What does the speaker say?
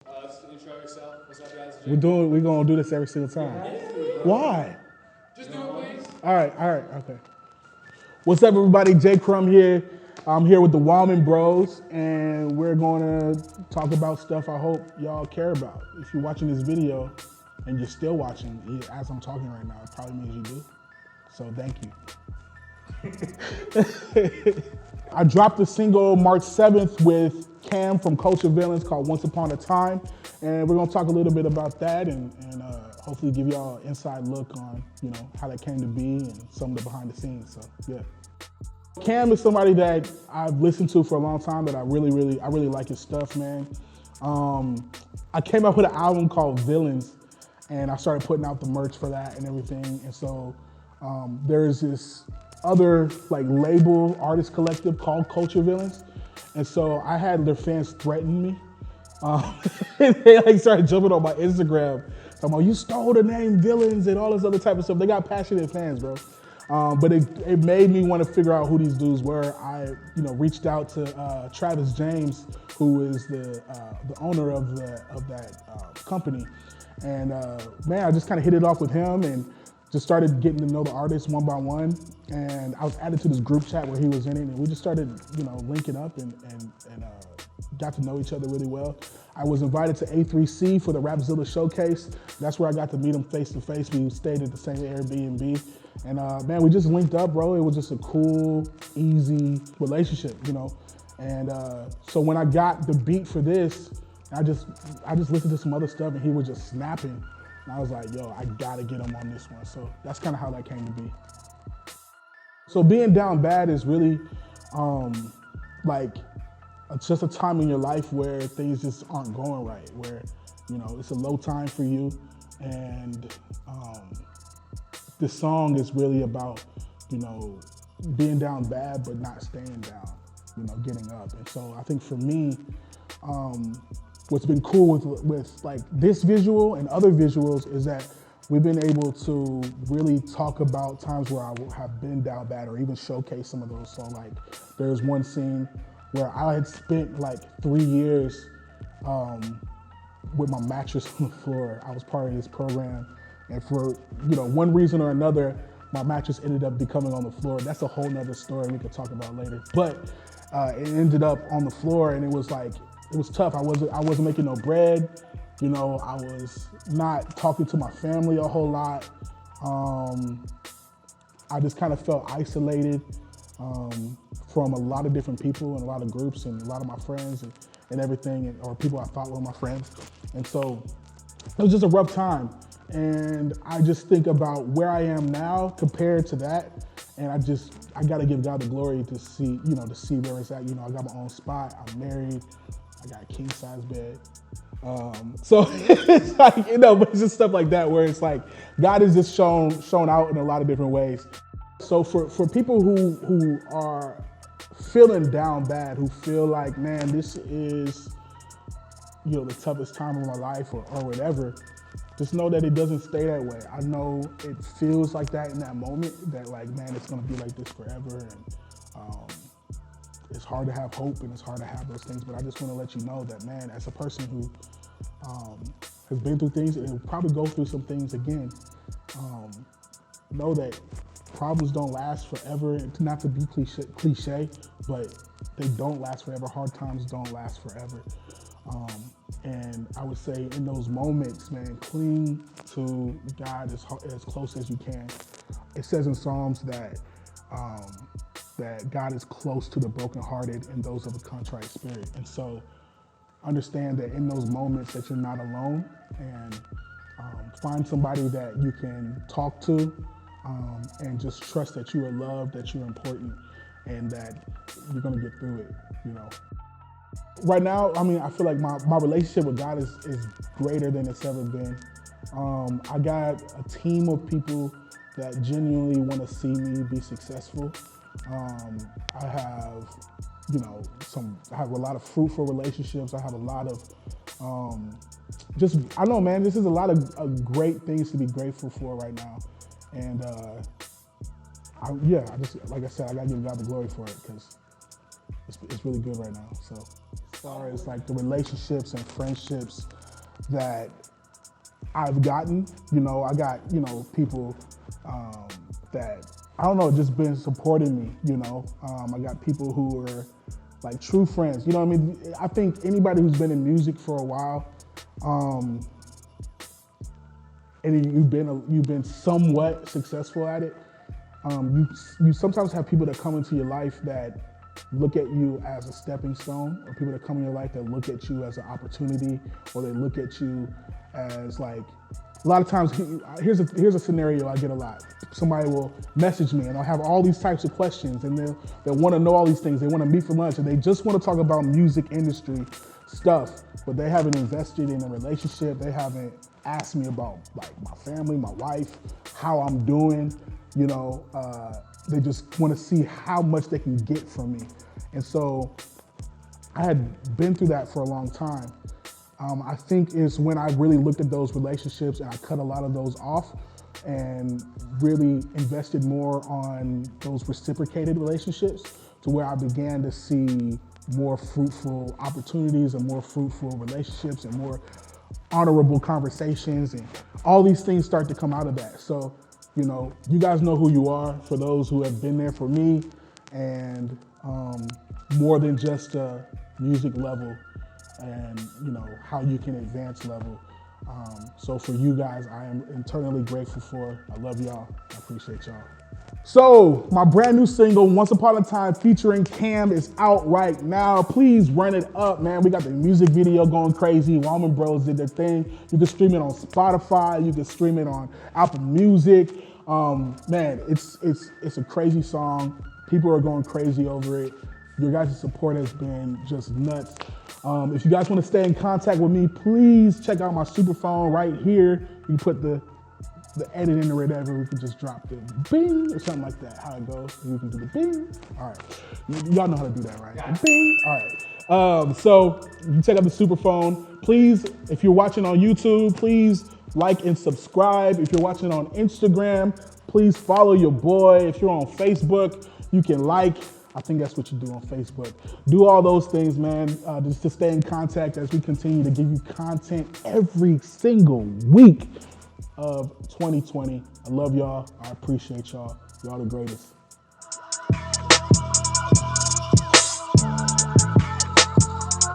Just intro yourself. What's up, guys? We're gonna do this every single time. Why? Just do it, please. All right, okay. What's up, everybody? Crum here. I'm here with the Wallman Bros, and we're gonna talk about stuff I hope y'all care about. If you're watching this video and you're still watching, as I'm talking right now, it probably means you do. So thank you. I dropped a single March 7th with Cam from Culture Villains called Once Upon a Time, and we're gonna talk a little bit about that and hopefully give y'all an inside look on how that came to be and some of the behind the scenes. So yeah. Cam is somebody that I've listened to for a long time that I really like his stuff, man. I came up with an album called Villains, and I started putting out the merch for that and everything. And so there's this other label artist collective called Culture Villains. And so I had their fans threaten me. They started jumping on my Instagram, talking about, you stole the name Villains and all this other type of stuff. They got passionate fans, bro. But it made me want to figure out who these dudes were. I reached out to Travis James, who is the owner of that company. And man, I just kind of hit it off with him and just started getting to know the artists one by one. And I was added to this group chat where he was in it, and we just started linking up and got to know each other really well. I was invited to A3C for the Rapzilla showcase. That's where I got to meet him face to face. We stayed at the same Airbnb. And man, we just linked up, bro. It was just a cool, easy relationship, And so when I got the beat for this, I just listened to some other stuff and he was just snapping. And I was like, yo, I gotta get him on this one. So that's kind of how that came to be. So being down bad is really it's just a time in your life where things just aren't going right, where it's a low time for you. And this song is really about being down bad but not staying down, getting up. And so I think for me, what's been cool with this visual and other visuals is that we've been able to really talk about times where I have been down bad or even showcase some of those. So there's one scene where I had spent 3 years with my mattress on the floor. I was part of this program, and for one reason or another, my mattress ended up becoming on the floor. That's a whole nother story we could talk about later. But it ended up on the floor, and it was tough. I wasn't making no bread. I was not talking to my family a whole lot. I just kind of felt isolated from a lot of different people and a lot of groups and a lot of my friends and everything, or people I thought were my friends. And so it was just a rough time. And I just think about where I am now compared to that. And I gotta give God the glory to see where it's at. I got my own spot, I'm married, I got a king size bed. So it's but it's just stuff like that where it's God is just shown out in a lot of different ways. So for people who are feeling down bad, who feel like, man, this is the toughest time of my life or whatever, just know that it doesn't stay that way. I know it feels like that in that moment, that man, it's gonna be like this forever, and it's hard to have hope and it's hard to have those things, but I just wanna let you know that, man, as a person who has been through things and will probably go through some things again, know that problems don't last forever. It's not to be cliche, but they don't last forever. Hard times don't last forever. And I would say in those moments, man, cling to God as close as you can. It says in Psalms that God is close to the brokenhearted and those of a contrite spirit. And so understand that in those moments that you're not alone, and find somebody that you can talk to, and just trust that you are loved, that you're important, and that you're gonna get through it, Right now, I feel like my relationship with God is greater than it's ever been. I got a team of people that genuinely want to see me be successful. I have, I have a lot of fruitful relationships. I have a lot of, I know, man, this is a lot of great things to be grateful for right now. And like I said, I gotta give God the glory for it because it's really good right now. So far as like the relationships and friendships that I've gotten. You know, I got, you know, people that, I don't know, just been supporting me, you know. I got people who are like true friends, you know what I mean? I think anybody who's been in music for a while, and you've been somewhat successful at it, you sometimes have people that come into your life that look at you as a stepping stone, or people that come in your life that look at you as an opportunity, or they look at you as like, a lot of times, here's a scenario I get a lot. Somebody will message me and they'll have all these types of questions, and they'll want to know all these things. They want to meet for lunch, and they just want to talk about music industry stuff, but they haven't invested in a relationship. They haven't asked me about like my family, my wife, how I'm doing, you know. They just want to see how much they can get from me. And so I had been through that for a long time. I think is when I really looked at those relationships and I cut a lot of those off and really invested more on those reciprocated relationships, to where I began to see more fruitful opportunities and more fruitful relationships and more honorable conversations, and all these things start to come out of that. So, you know, you guys know who you are, for those who have been there for me, and more than just a music level, and you know how you can advance level. So for you guys, I am eternally grateful for. I love y'all. I appreciate y'all. So my brand new single, Once Upon a Time, featuring Cam, is out right now. Please run it up, man. We got the music video going crazy. Wallman Bros did their thing. You can stream it on Spotify. You can stream it on Apple Music. Man, it's a crazy song. People are going crazy over it. Your guys' support has been just nuts. If you guys want to stay in contact with me, please check out my superphone right here. You can put the edit in or whatever. We can just drop the bing or something like that. How it goes. You can do the bing. All right. Y'all know how to do that, right? Yeah. The bing. All right. So you can check out the superphone. Please, if you're watching on YouTube, please like and subscribe. If you're watching on Instagram, please follow your boy. If you're on Facebook, you can like. I think that's what you do on Facebook. Do all those things, man, just to stay in contact as we continue to give you content every single week of 2020. I love y'all. I appreciate y'all. Y'all the greatest.